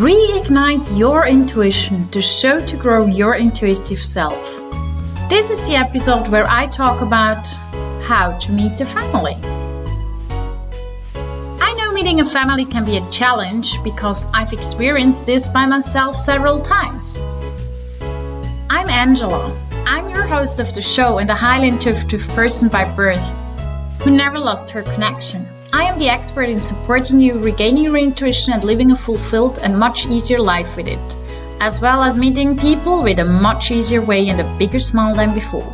Reignite your intuition to show to grow your intuitive self. This is the episode where I talk about how to meet the family. I know meeting a family can be a challenge because I've experienced this by myself several times. I'm Angela. I'm your host of the show and a highly intuitive person by birth who never lost her connection. I am the expert in supporting you, regaining your intuition and living a fulfilled and much easier life with it, as well as meeting people with a much easier way and a bigger smile than before.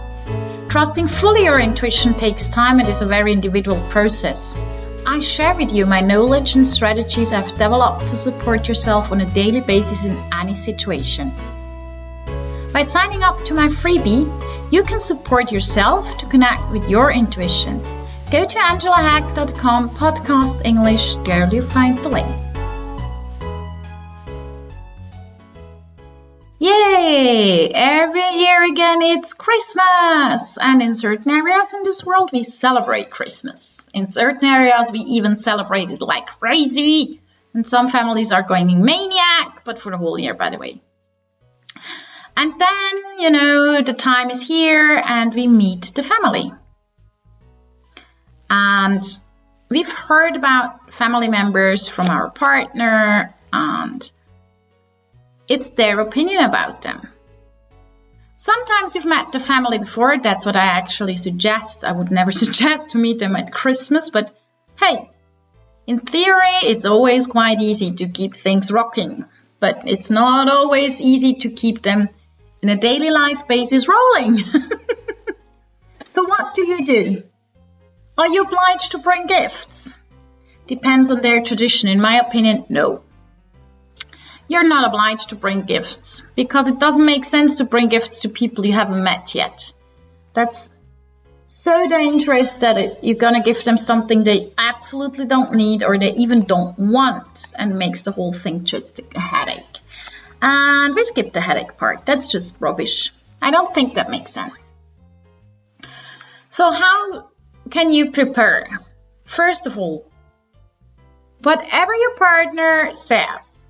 Trusting fully your intuition takes time and is a very individual process. I share with you my knowledge and strategies I've developed to support yourself on a daily basis in any situation. By signing up to my freebie, you can support yourself to connect with your intuition. Go to angelahack.com podcast English, there you'll find the link. Yay! Every year again it's Christmas! And in certain areas in this world we celebrate Christmas. In certain areas we even celebrate it like crazy. And some families are going maniac, but for the whole year, by the way. And then, the time is here and we meet the family. And we've heard about family members from our partner and it's their opinion about them. Sometimes you've met the family before, that's what I actually suggest. I would never suggest to meet them at Christmas, but hey, in theory, it's always quite easy to keep things rocking, but it's not always easy to keep them in a daily life basis rolling. So what do you do? Are you obliged to bring gifts? Depends on their tradition. In my opinion, no. You're not obliged to bring gifts because it doesn't make sense to bring gifts to people you haven't met yet. That's so dangerous that you're going to give them something they absolutely don't need or they even don't want and makes the whole thing just a headache. And we skip the headache part. That's just rubbish. I don't think that makes sense. So how can you prepare? First of all, whatever your partner says,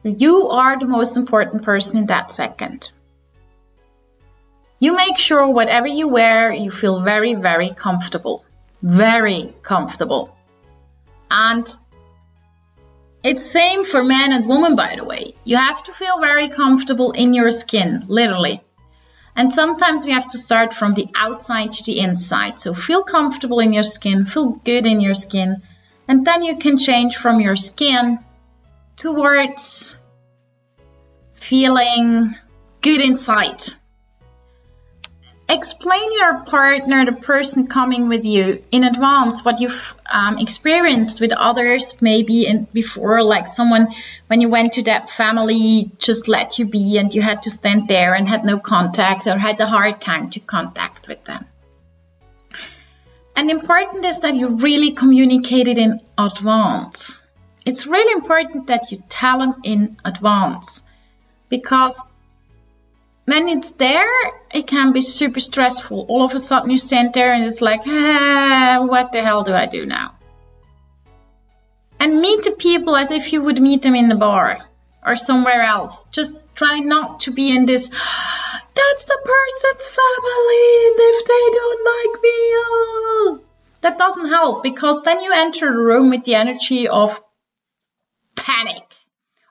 you are the most important person in that second. You make sure whatever you wear, you feel very, very comfortable. Very comfortable. And it's same for man and woman, by the way. You have to feel very comfortable in your skin, literally. And sometimes we have to start from the outside to the inside. So feel comfortable in your skin, feel good in your skin. And then you can change from your skin towards feeling good inside. Explain your partner, the person coming with you, in advance what you've experienced with others, maybe before, like someone, when you went to that family, just let you be and you had to stand there and had no contact or had a hard time to contact with them. And important is that you really communicate it in advance. It's really important that you tell them in advance because when it's there, it can be super stressful. All of a sudden you stand there and it's like, what the hell do I do now? And meet the people as if you would meet them in the bar or somewhere else. Just try not to be in this, that's the person's family and if they don't like me, oh. That doesn't help because then you enter the room with the energy of panic.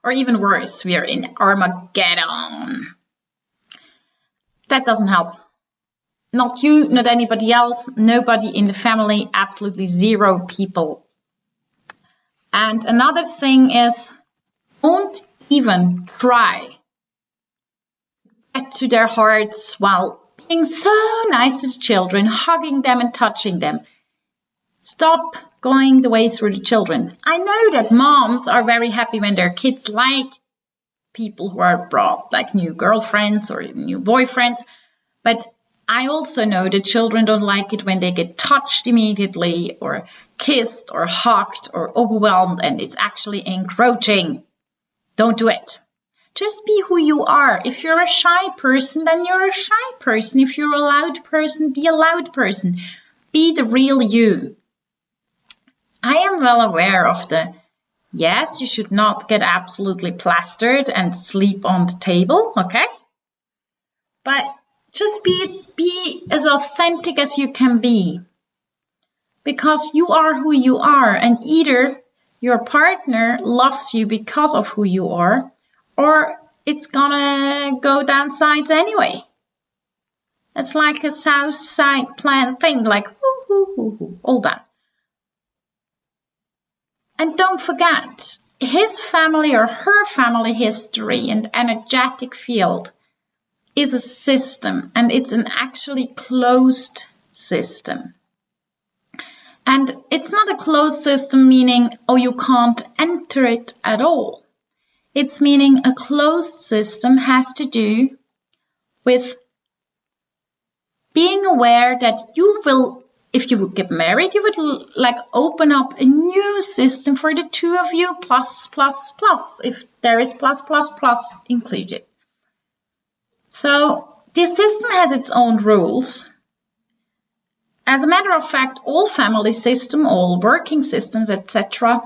Or even worse, we are in Armageddon. That doesn't help. Not you, not anybody else, nobody in the family, absolutely zero people. And another thing is, don't even try to get to their hearts while being so nice to the children, hugging them and touching them. Stop going the way through the children. I know that moms are very happy when their kids like people who are brought, like new girlfriends or new boyfriends. But I also know that children don't like it when they get touched immediately or kissed or hugged or overwhelmed and it's actually encroaching. Don't do it. Just be who you are. If you're a shy person, then you're a shy person. If you're a loud person, be a loud person. Be the real you. I am well aware of the Yes, you should not get absolutely plastered and sleep on the table, okay? But just be as authentic as you can be. Because you are who you are, and either your partner loves you because of who you are, or it's gonna go down sides anyway. It's like a south side plan thing, like all that. And don't forget, his family or her family history and energetic field is a system, and it's an actually closed system. And it's not a closed system meaning, oh, you can't enter it at all. It's meaning a closed system has to do with being aware that you will, if you would get married, you would like open up a new system for the two of you, plus, if there is plus included. So this system has its own rules. As a matter of fact, all family systems, all working systems, etc.,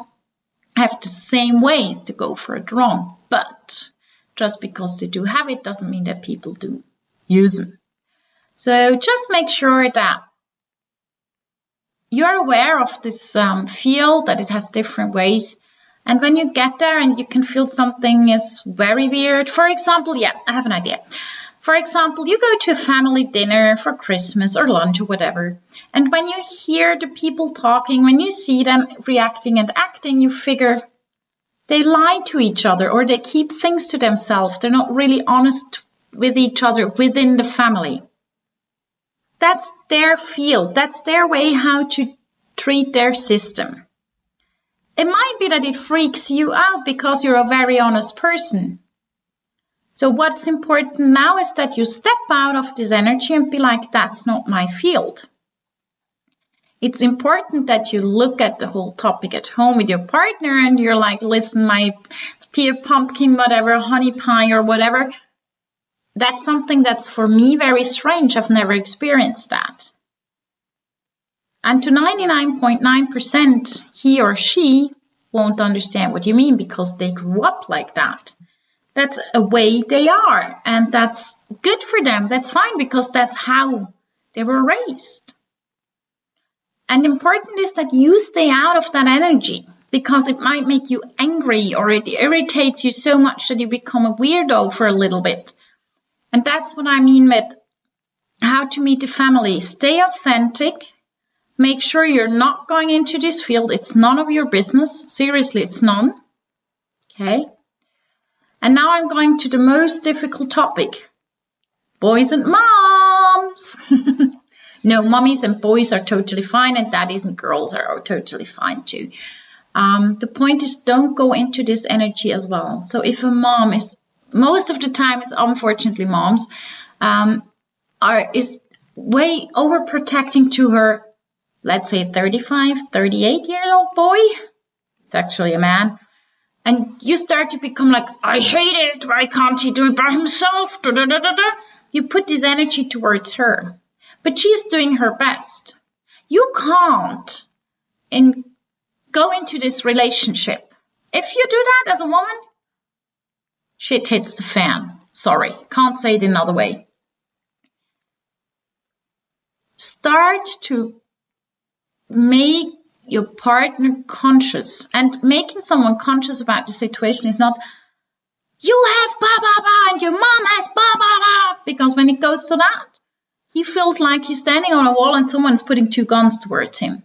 have the same ways to go further on. But just because they do have it doesn't mean that people do use them. So just make sure that you're aware of this field, that it has different ways. And when you get there and you can feel something is very weird, for example, I have an idea. For example, you go to a family dinner for Christmas or lunch or whatever, and when you hear the people talking, when you see them reacting and acting, you figure they lie to each other or they keep things to themselves. They're not really honest with each other within the family. That's their field. That's their way how to treat their system. It might be that it freaks you out because you're a very honest person. So what's important now is that you step out of this energy and be like, that's not my field. It's important that you look at the whole topic at home with your partner and you're like, listen, my dear pumpkin, whatever, honey pie or whatever. That's something that's for me very strange. I've never experienced that. And to 99.9%, he or she won't understand what you mean because they grew up like that. That's a way they are, and that's good for them. That's fine because that's how they were raised. And important is that you stay out of that energy because it might make you angry or it irritates you so much that you become a weirdo for a little bit. And that's what I mean with how to meet the family. Stay authentic. Make sure you're not going into this field. It's none of your business. Seriously, it's none. Okay? And now I'm going to the most difficult topic. Boys and moms. No, mommies and boys are totally fine, and daddies and girls are totally fine too. The point is, don't go into this energy as well. So if a mom is, most of the time it's unfortunately moms, is way overprotecting to her, let's say 35, 38-year-old boy. It's actually a man. And you start to become like, I hate it. Why can't he do it by himself? Da, da, da, da, da. You put this energy towards her. But she's doing her best. You can't go into this relationship. If you do that as a woman, shit hits the fan. Sorry, can't say it another way. Start to make your partner conscious, and making someone conscious about the situation is not, you have ba ba ba and your mom has ba ba ba, because when it goes to that, he feels like he's standing on a wall and someone's putting two guns towards him.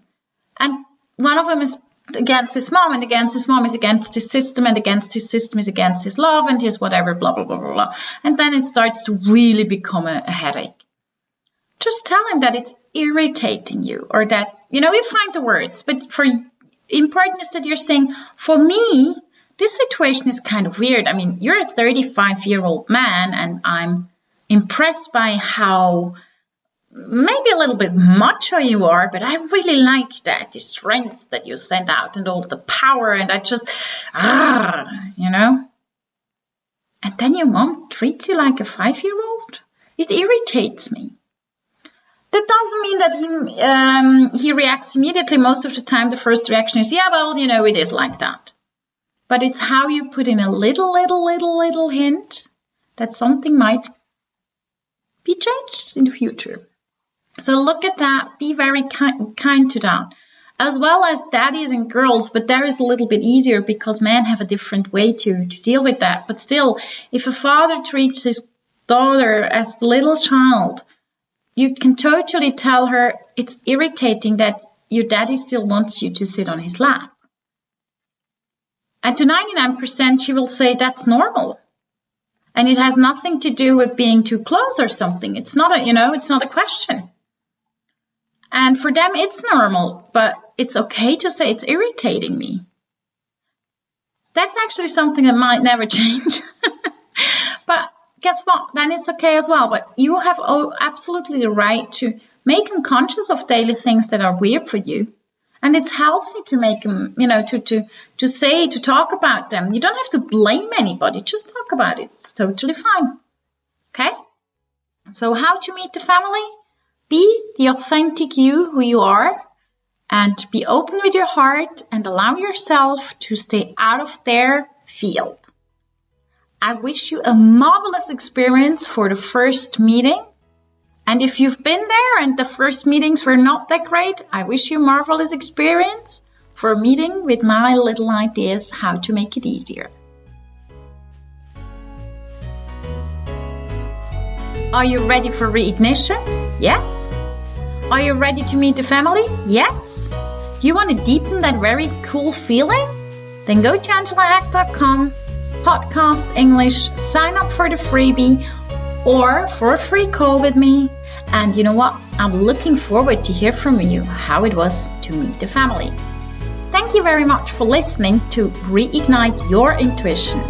And one of them is against his mom, and against his mom is against his system, and against his system is against his love and his whatever, blah, blah, blah, blah, blah. And then it starts to really become a headache. Just tell him that it's irritating you, or that, you find the words. But for important is that you're saying, for me, this situation is kind of weird. I mean, you're a 35-year-old man, and I'm impressed by how maybe a little bit macho you are, but I really like that, the strength that you send out and all the power, and I just, And then your mom treats you like a 5-year-old? It irritates me. That doesn't mean that he reacts immediately. Most of the time, the first reaction is, yeah, well, it is like that. but it's how you put in a little hint that something might be changed in the future. So look at that, be very kind to that. As well as daddies and girls, but there is a little bit easier because men have a different way to deal with that. But still, if a father treats his daughter as the little child, you can totally tell her it's irritating that your daddy still wants you to sit on his lap. And to 99%, she will say that's normal. And it has nothing to do with being too close or something. It's not it's not a question. And for them, it's normal, but it's okay to say it's irritating me. That's actually something that might never change. But guess what? Then it's okay as well. But you have absolutely the right to make them conscious of daily things that are weird for you. And it's healthy to make them, to talk about them. You don't have to blame anybody. Just talk about it. It's totally fine. Okay? So how to meet the family? Be the authentic you, who you are, and be open with your heart and allow yourself to stay out of their field. I wish you a marvelous experience for the first meeting. And if you've been there and the first meetings were not that great, I wish you a marvelous experience for a meeting with my little ideas how to make it easier. Are you ready for reignition? Yes? Are you ready to meet the family? Yes? Do you want to deepen that very cool feeling? Then go to angelahack.com, podcast English, sign up for the freebie or for a free call with me. And you know what? I'm looking forward to hear from you how it was to meet the family. Thank you very much for listening to Reignite Your Intuition.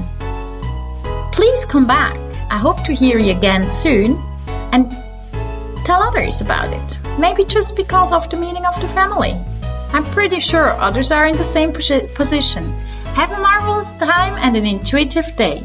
Please come back. I hope to hear you again soon and tell others about it. Maybe just because of the meeting of the family. I'm pretty sure others are in the same position. Have a marvelous time and an intuitive day.